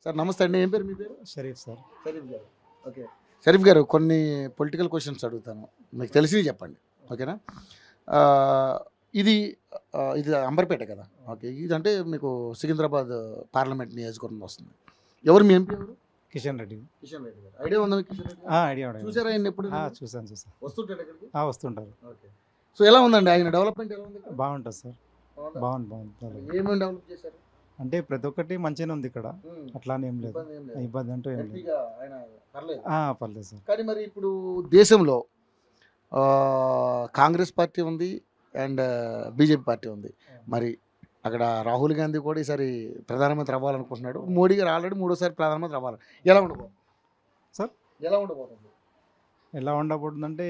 Sir నమస్తే అండి. ఏం పేరు మీ పేరు? షరీఫ్ సార్. షరీఫ్ గారు. ఓకే. షరీఫ్ గారు కొన్ని పొలిటికల్ క్వశ్చన్స్ అడుగుతాను. మీకు తెలిసినవి చెప్పండి. ఓకేనా? ఇది ఇది అంబర్పేట కదా? ఓకే. ఇదంటే మీకు సికింద్రాబాద్ పార్లమెంట్ నియోజకవర్గం వస్తుంది. ఎవరు మీ ఎంపీ ఎవరు? కిషన్ రెడ్డి. కిషన్ రెడ్డి గారు. ఐడియా ఉందా మీకు కిషన్ రెడ్డి? ఐడియా చూసారా ఆయన ఎప్పుడు? చూసాను. వస్తుంటాడు ఇక్కడికి? వస్తుంటారు. ఓకే. సో ఎలా ఉందండి ఆయన డెవలప్మెంట్ ఎలా ఉంది? బాగుంటుంది సార్. బాగుంది. ఏమేమి డెవలప్ చేశారు? అంటే ప్రతి ఒక్కటి మంచిగానే ఉంది ఇక్కడ. అట్లానే ఏం లేదు, ఇబ్బంది అంటూ ఏం లేదు. పర్లేదు సార్. కానీ మరి ఇప్పుడు దేశంలో కాంగ్రెస్ పార్టీ ఉంది అండ్ బీజేపీ పార్టీ ఉంది. మరి అక్కడ రాహుల్ గాంధీ కూడా ఈసారి ప్రధానమంత్రి అవ్వాలనుకుంటున్నాడు. మోడీ గారు ఆల్రెడీ 3వ సారి ప్రధానమంత్రి అవ్వాలి. ఎలా ఉండబోతుంది సార్? ఎలా ఉండబోతుంది? ఎలా ఉండబోతుందంటే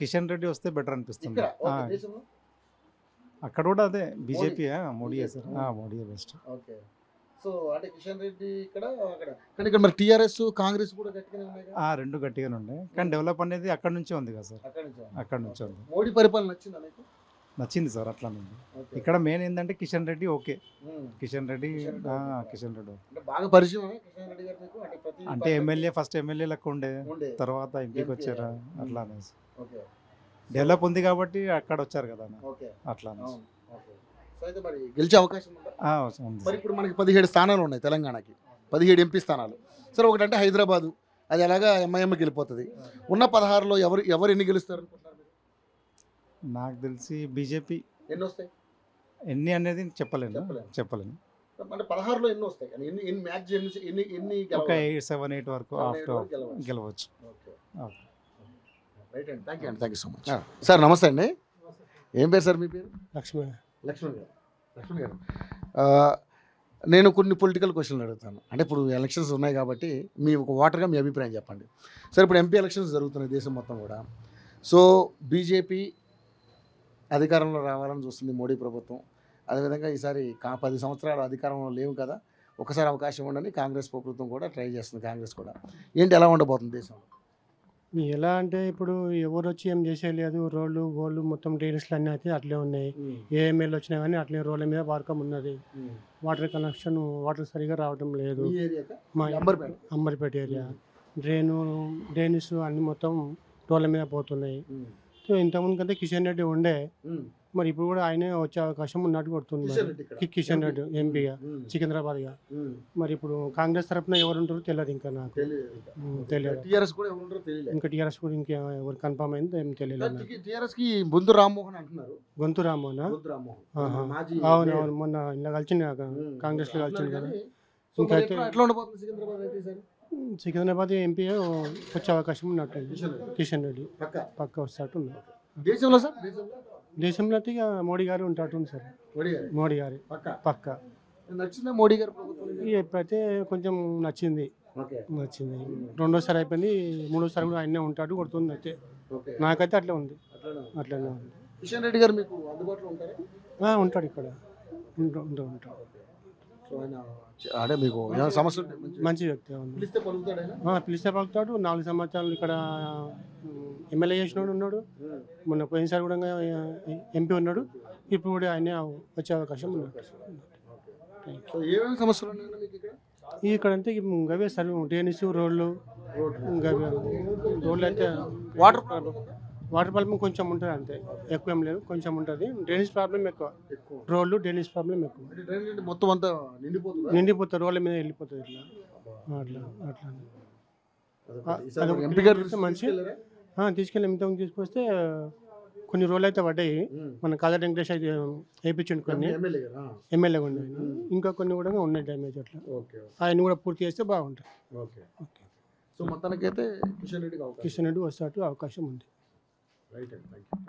కిషన్ రెడ్డి వస్తే బెటర్ అనిపిస్తుంది. అక్కడ కూడా అదే బీజేపీ, మోడీయే సార్. మోడీయే బెస్ట్. ఓకే. సో అంటే కిషన్ రెడ్డి ఇక్కడ అక్కడ కానీ ఇక్కడ మరి టీఆర్ఎస్ కాంగ్రెస్ కూడా గట్టిగానే ఉన్నాయి కదా? రెండు గట్టిగానే ఉన్నాయి. కానీ డెవలప్ అనేది అక్కడ నుంచే ఉంది కదా సార్. అక్కడ నుంచే ఉంది. మోడీ పరిపాలన నచ్చిందా మీకు? నచ్చింది సార్. అట్లా ఇక్కడ మెయిన్ ఏంటంటే కిషన్ రెడ్డి ఓకే. కిషన్ రెడ్డి బాగా పరిచయం అంటే ఎమ్మెల్యే ఫస్ట్ ఎమ్మెల్యే లెక్క ఉండే, తర్వాత ఎంపీకి వచ్చారా అట్లా అనేసి. డెవలప్ ఉంది కాబట్టి అక్కడ వచ్చారు కదా అట్లా గెలిచే అవకాశం ఉంది. ఇప్పుడు మనకి 17 స్థానాలు ఉన్నాయి తెలంగాణకి, 17 ఎంపీ స్థానాలు. సరే, ఒకటంటే హైదరాబాదు, అది అలాగా ఎంఐఎంకి వెళ్ళిపోతుంది. ఉన్న 16లో ఎవరు ఎన్ని గెలుస్తారు అనుకుంటున్నారు? నాకు తెలిసి బీజేపీ. ఎన్ని వస్తాయి? ఎన్ని అనేది చెప్పలేను. అంటే 16లో ఎన్ని వస్తాయి? ఒక 7-8 వరకు గెలవచ్చు. రైట్ అండి. Thank you so much. Sir నమస్తే అండి. ఏం పేరు సార్ మీ పేరు? లక్ష్మణ్ గారు. నేను కొన్ని పొలిటికల్ క్వశ్చన్లు అడుగుతాను. అంటే ఇప్పుడు ఎలక్షన్స్ ఉన్నాయి కాబట్టి మీ ఒక ఓటర్గా మీ అభిప్రాయం చెప్పండి. సార్ ఇప్పుడు ఎంపీ ఎలక్షన్స్ జరుగుతున్నాయి దేశం మొత్తం కూడా. సో బీజేపీ అధికారంలో రావాలని చూస్తుంది మోడీ ప్రభుత్వం. అదేవిధంగా ఈసారి 10 సంవత్సరాలు అధికారంలో లేవు కదా, ఒకసారి అవకాశం ఉండని కాంగ్రెస్ ప్రభుత్వం కూడా ట్రై చేస్తుంది. కాంగ్రెస్ కూడా ఏంటి ఎలా ఉండబోతుంది దేశంలో? ఎలా అంటే ఇప్పుడు ఎవరు వచ్చి ఏం చేసేయలేదు. రోడ్లు మొత్తం డ్రైనేజ్లు అన్నీ అయితే అట్లే ఉన్నాయి. ఏ ఎమ్మెల్యే వచ్చినా కానీ అట్లే రోడ్ల మీద వాడకం ఉన్నది. వాటర్ కనెక్షన్ సరిగా రావడం లేదు. మా అంబర్పేట ఏరియా డ్రైనేజ్ అన్ని మొత్తం రోడ్ల మీద పోతున్నాయి. సో ఇంతకుముందు కంటే కిషన్ రెడ్డి ఉండే, మరి ఇప్పుడు కూడా ఆయనే వచ్చే అవకాశం ఉన్నట్టు కొడుతుంది. కిషన్ రెడ్డి ఎంపీగా సికింద్రాబాద్గా. మరి ఇప్పుడు కాంగ్రెస్ తరఫున ఎవరు ఉంటారో తెలియదు. ఇంకా నాకు తెలియదు. ఇంకా టీఆర్ఎస్ కూడా ఇంకా ఎవరు కన్ఫర్మ్ అయింది ఏం తెలియదు. గొంతు రామ్మోహన్ అంటున్నారు. గొంతు రామ్మోహన్? అవునవును, మొన్న ఇలా కలిసింది కాంగ్రెస్ లో కలిసింది కదా. ఇంకా సికింద్రాబాద్ ఎంపీ వచ్చే అవకాశం ఉన్నట్టు కిషన్ రెడ్డి పక్క వస్తాడు. దేశంలో అయితే ఇక మోడీ గారు ఉంటాడు సార్. మోడీ గారి పక్క నచ్చిందా మోడీ గారు? ఎప్పుడైతే కొంచెం నచ్చింది. 2వ సారి అయిపోయింది, 3వ సారి కూడా ఆయనే ఉంటాడు కొడుతుంది. అయితే నాకైతే అట్లే ఉంది. అట్లనే ఉంది. కిషన్ రెడ్డి గారు మీకు అందుబాటులో ఉంటారా? ఉంటాడు ఇక్కడ ఉంటాడు. అంటే మీకు సమస్య మంచి వ్యక్తి. పిలిస్తే పలుకుతాడు. 4 సంవత్సరాలు ఇక్కడ ఎమ్మెల్యే చేసినాడు ఉన్నాడు. మొన్న పోయినసారి కూడా ఎంపీ ఉన్నాడు. ఇప్పుడు కూడా ఆయన వచ్చే అవకాశం ఉన్నాడు. ఇక్కడంటే గవే సార్ డ్రైనేజ్ రోడ్లు అయితే వాటర్ ప్రాబ్లం కొంచెం ఉంటుంది, అంతే, ఎక్కువ ఏం లేదు, కొంచెం ఉంటుంది. డ్రైనేజ్ ప్రాబ్లం ఎక్కువ. డ్రైనేజ్ ప్రాబ్లం ఎక్కువ. మొత్తం అంతా నిండిపోతుంది, రోడ్ల మీద వెళ్ళిపోతుంది ఇట్లా మంచి తీసుకెళ్ళి ఇంతకు తీసుకొస్తే కొన్ని రోజులు అయితే పడ్డాయి. మన కాదా వెంకటేష్ అయితే వేయించండి కొన్ని ఎమ్మెల్యే ఉన్నాయి. ఇంకా కొన్ని కూడా ఉన్నాయి డ్యామేజ్. అట్లా ఆయన కూడా పూర్తి చేస్తే బాగుంటుంది. సో మొత్తానికైతే కిషన్ రెడ్డి వస్తాడు అవకాశం ఉంది. Right, thank you.